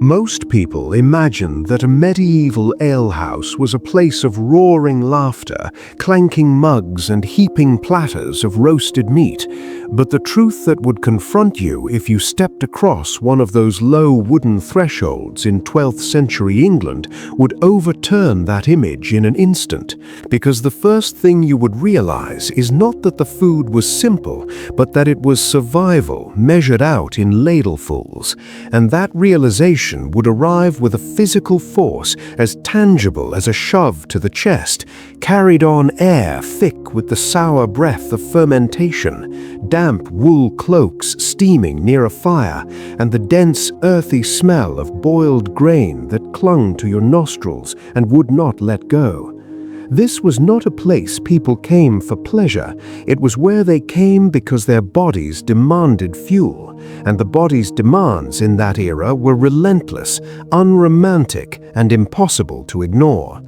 Most people imagine that a medieval alehouse was a place of roaring laughter, clanking mugs and heaping platters of roasted meat, but the truth that would confront you if you stepped across one of those low wooden thresholds in 12th century England would overturn that image in an instant, because the first thing you would realize is not that the food was simple, but that it was survival measured out in ladlefuls, and that realization would arrive with a physical force as tangible as a shove to the chest, carried on air thick with the sour breath of fermentation, damp wool cloaks steaming near a fire, and the dense, earthy smell of boiled grain that clung to your nostrils and would not let go. This was not a place people came for pleasure. It was where they came because their bodies demanded fuel, and the body's demands in that era were relentless, unromantic, and impossible to ignore.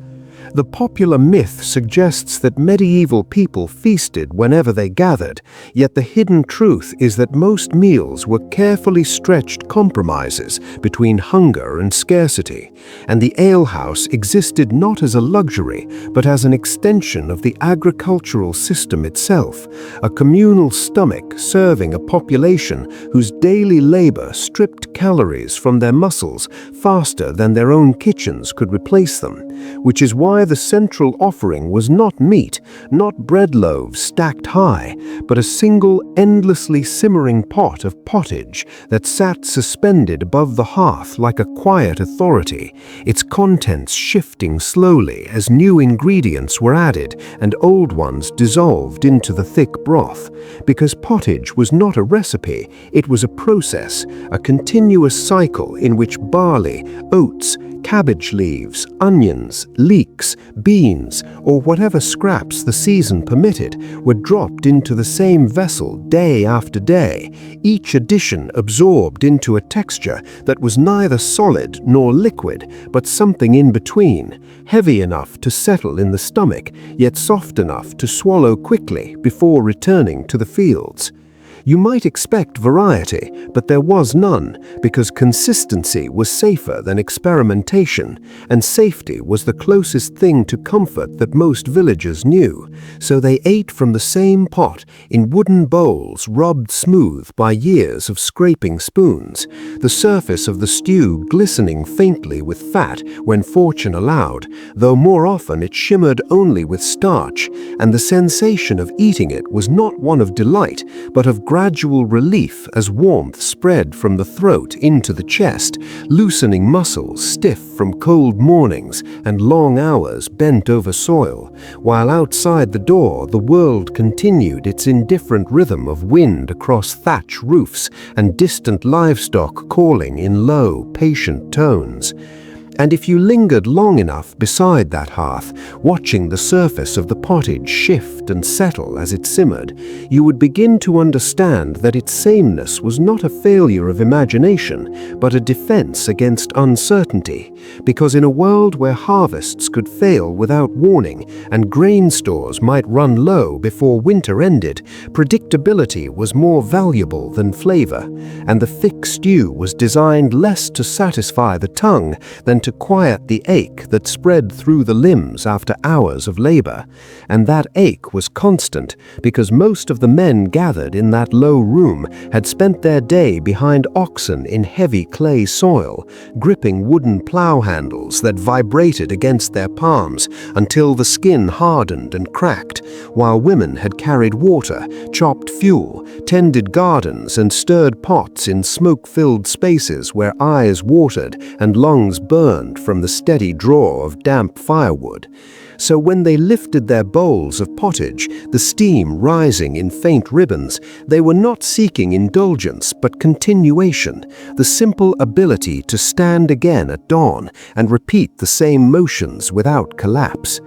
The popular myth suggests that medieval people feasted whenever they gathered, yet the hidden truth is that most meals were carefully stretched compromises between hunger and scarcity, and the alehouse existed not as a luxury, but as an extension of the agricultural system itself, a communal stomach serving a population whose daily labor stripped calories from their muscles faster than their own kitchens could replace them, which is why the central offering was not meat, not bread loaves stacked high, but a single endlessly simmering pot of pottage that sat suspended above the hearth like a quiet authority, its contents shifting slowly as new ingredients were added and old ones dissolved into the thick broth, because pottage was not a recipe, it was a process, a continuous cycle in which barley, oats, cabbage leaves, onions, leeks, beans, or whatever scraps the season permitted were dropped into the same vessel day after day, each addition absorbed into a texture that was neither solid nor liquid, but something in between, heavy enough to settle in the stomach, yet soft enough to swallow quickly before returning to the fields. You might expect variety, but there was none, because consistency was safer than experimentation, and safety was the closest thing to comfort that most villagers knew, so they ate from the same pot in wooden bowls rubbed smooth by years of scraping spoons, the surface of the stew glistening faintly with fat when fortune allowed, though more often it shimmered only with starch, and the sensation of eating it was not one of delight, but of gradual relief as warmth spread from the throat into the chest, loosening muscles stiff from cold mornings and long hours bent over soil, while outside the door the world continued its indifferent rhythm of wind across thatch roofs and distant livestock calling in low, patient tones. And if you lingered long enough beside that hearth, watching the surface of the pottage shift and settle as it simmered, you would begin to understand that its sameness was not a failure of imagination, but a defense against uncertainty, because in a world where harvests could fail without warning and grain stores might run low before winter ended, predictability was more valuable than flavor, and the thick stew was designed less to satisfy the tongue than to quiet the ache that spread through the limbs after hours of labor, and that ache was constant because most of the men gathered in that low room had spent their day behind oxen in heavy clay soil, gripping wooden plow handles that vibrated against their palms until the skin hardened and cracked, while women had carried water, chopped fuel, tended gardens, and stirred pots in smoke-filled spaces where eyes watered and lungs burned from the steady draw of damp firewood. So when they lifted their bowls of pottage, the steam rising in faint ribbons, they were not seeking indulgence but continuation, the simple ability to stand again at dawn and repeat the same motions without collapse.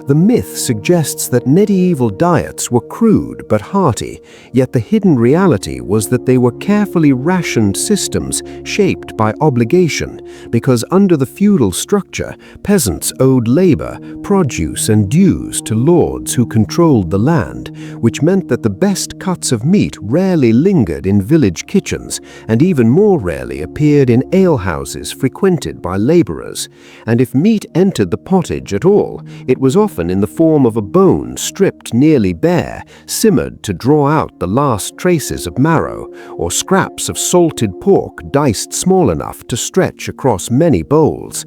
The myth suggests that medieval diets were crude but hearty, yet the hidden reality was that they were carefully rationed systems shaped by obligation, because under the feudal structure, peasants owed labor, produce, and dues to lords who controlled the land, which meant that the best cuts of meat rarely lingered in village kitchens, and even more rarely appeared in alehouses frequented by laborers. And if meat entered the pottage at all, it was often in the form of a bone stripped nearly bare, simmered to draw out the last traces of marrow, or scraps of salted pork diced small enough to stretch across many bowls.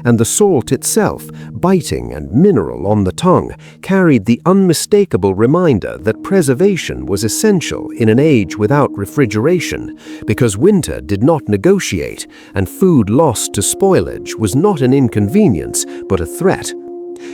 And the salt itself, biting and mineral on the tongue, carried the unmistakable reminder that preservation was essential in an age without refrigeration, because winter did not negotiate, and food lost to spoilage was not an inconvenience but a threat.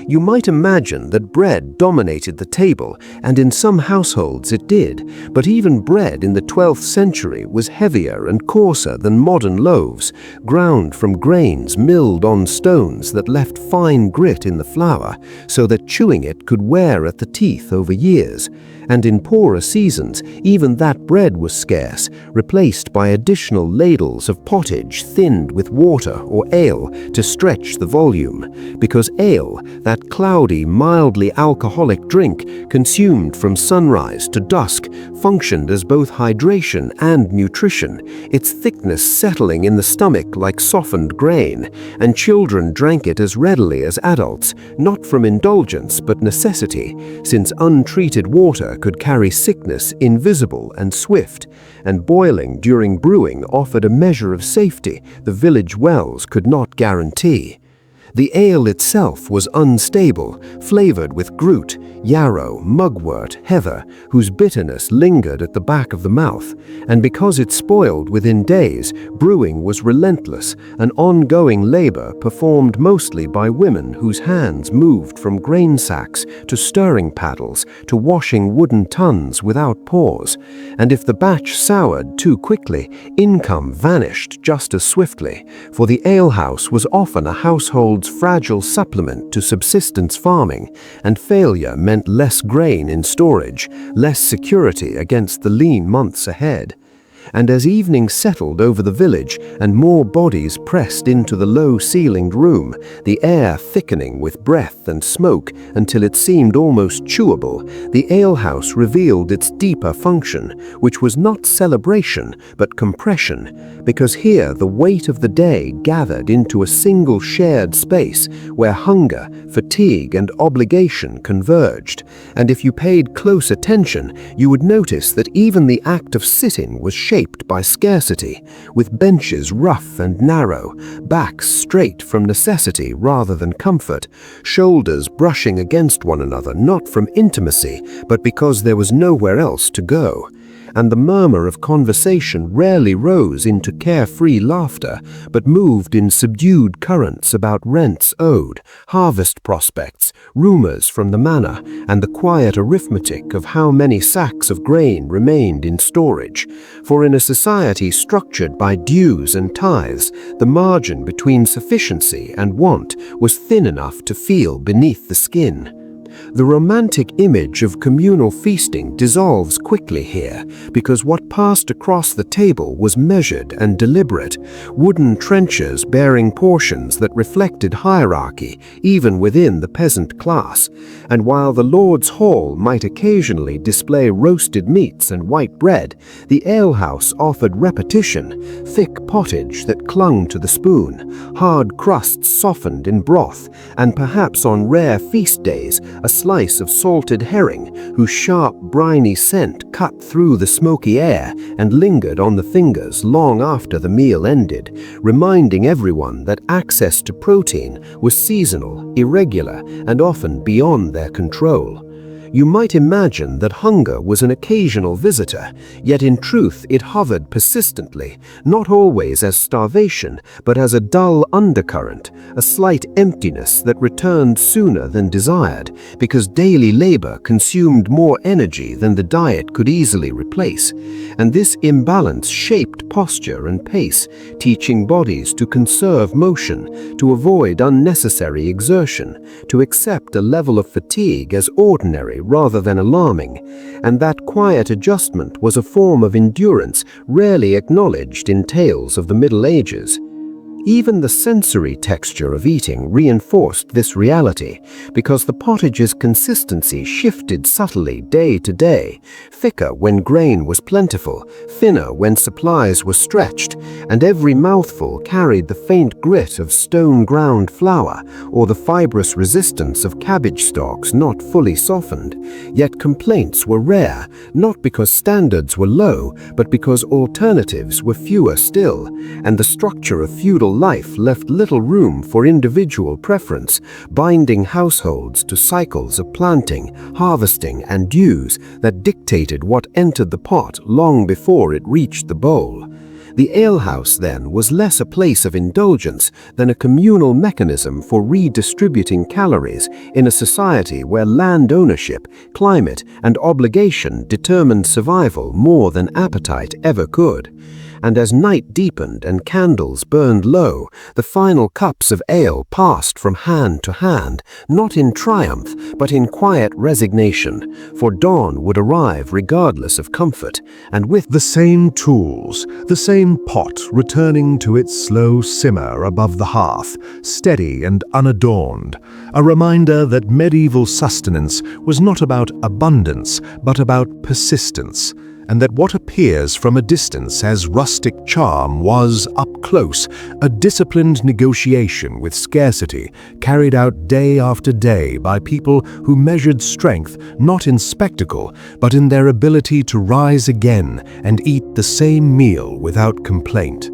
You might imagine that bread dominated the table, and in some households it did, but even bread in the 12th century was heavier and coarser than modern loaves, ground from grains milled on stones that left fine grit in the flour, so that chewing it could wear at the teeth over years. And in poorer seasons, even that bread was scarce, replaced by additional ladles of pottage thinned with water or ale to stretch the volume, because ale, that cloudy, mildly alcoholic drink consumed from sunrise to dusk, functioned as both hydration and nutrition, its thickness settling in the stomach like softened grain, and children drank it as readily as adults, not from indulgence but necessity, since untreated water could carry sickness invisible and swift, and boiling during brewing offered a measure of safety the village wells could not guarantee. The ale itself was unstable, flavored with groot, yarrow, mugwort, heather, whose bitterness lingered at the back of the mouth, and because it spoiled within days, brewing was relentless, an ongoing labor performed mostly by women whose hands moved from grain sacks to stirring paddles to washing wooden tuns without pause, and if the batch soured too quickly, income vanished just as swiftly, for the alehouse was often a household's fragile supplement to subsistence farming, and failure meant less grain in storage, less security against the lean months ahead. And as evening settled over the village and more bodies pressed into the low-ceilinged room, the air thickening with breath and smoke until it seemed almost chewable, the alehouse revealed its deeper function, which was not celebration but compression, because here the weight of the day gathered into a single shared space where hunger, fatigue, and obligation converged. And if you paid close attention, you would notice that even the act of sitting was shaped by scarcity, with benches rough and narrow, backs straight from necessity rather than comfort, shoulders brushing against one another not from intimacy, but because there was nowhere else to go. And the murmur of conversation rarely rose into carefree laughter, but moved in subdued currents about rents owed, harvest prospects, rumors from the manor, and the quiet arithmetic of how many sacks of grain remained in storage. For in a society structured by dues and tithes, the margin between sufficiency and want was thin enough to feel beneath the skin. The romantic image of communal feasting dissolves quickly here, because what passed across the table was measured and deliberate, wooden trenchers bearing portions that reflected hierarchy even within the peasant class, and while the Lord's Hall might occasionally display roasted meats and white bread, the alehouse offered repetition, thick pottage that clung to the spoon, hard crusts softened in broth, and perhaps on rare feast days, a slice of salted herring whose sharp, briny scent cut through the smoky air and lingered on the fingers long after the meal ended, reminding everyone that access to protein was seasonal, irregular, and often beyond their control. You might imagine that hunger was an occasional visitor, yet in truth it hovered persistently, not always as starvation, but as a dull undercurrent, a slight emptiness that returned sooner than desired, because daily labor consumed more energy than the diet could easily replace. And this imbalance shaped posture and pace, teaching bodies to conserve motion, to avoid unnecessary exertion, to accept a level of fatigue as ordinary rather than alarming, and that quiet adjustment was a form of endurance rarely acknowledged in tales of the Middle Ages. Even the sensory texture of eating reinforced this reality, because the pottage's consistency shifted subtly day to day, thicker when grain was plentiful, thinner when supplies were stretched, and every mouthful carried the faint grit of stone-ground flour or the fibrous resistance of cabbage stalks not fully softened. Yet complaints were rare, not because standards were low, but because alternatives were fewer still, and the structure of feudal life left little room for individual preference, binding households to cycles of planting, harvesting, and dues that dictated what entered the pot long before it reached the bowl. The alehouse, then, was less a place of indulgence than a communal mechanism for redistributing calories in a society where land ownership, climate, and obligation determined survival more than appetite ever could. And as night deepened and candles burned low, the final cups of ale passed from hand to hand, not in triumph, but in quiet resignation, for dawn would arrive regardless of comfort, and with the same tools, the same pot returning to its slow simmer above the hearth, steady and unadorned, a reminder that medieval sustenance was not about abundance, but about persistence, and that what appears from a distance as rustic charm was, up close, a disciplined negotiation with scarcity carried out day after day by people who measured strength not in spectacle, but in their ability to rise again and eat the same meal without complaint.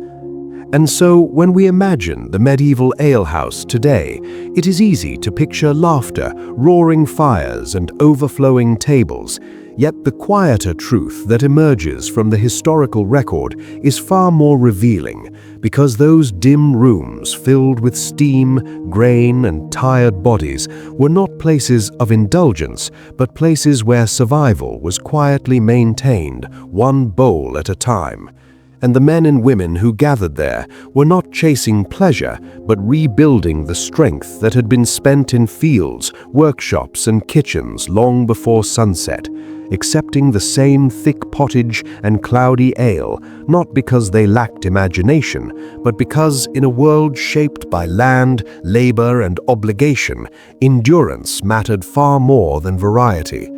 And so, when we imagine the medieval alehouse today, it is easy to picture laughter, roaring fires, and overflowing tables. Yet the quieter truth that emerges from the historical record is far more revealing, because those dim rooms filled with steam, grain, and tired bodies were not places of indulgence, but places where survival was quietly maintained, one bowl at a time. And the men and women who gathered there were not chasing pleasure, but rebuilding the strength that had been spent in fields, workshops, and kitchens long before sunset, accepting the same thick pottage and cloudy ale, not because they lacked imagination, but because in a world shaped by land, labor, and obligation, endurance mattered far more than variety.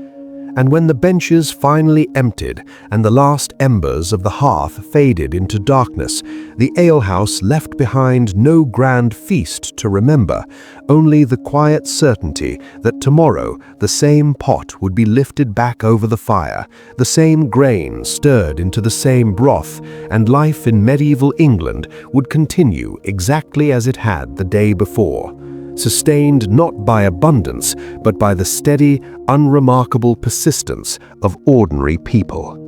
And when the benches finally emptied and the last embers of the hearth faded into darkness, the alehouse left behind no grand feast to remember, only the quiet certainty that tomorrow the same pot would be lifted back over the fire, the same grain stirred into the same broth, and life in medieval England would continue exactly as it had the day before, sustained not by abundance, but by the steady, unremarkable persistence of ordinary people.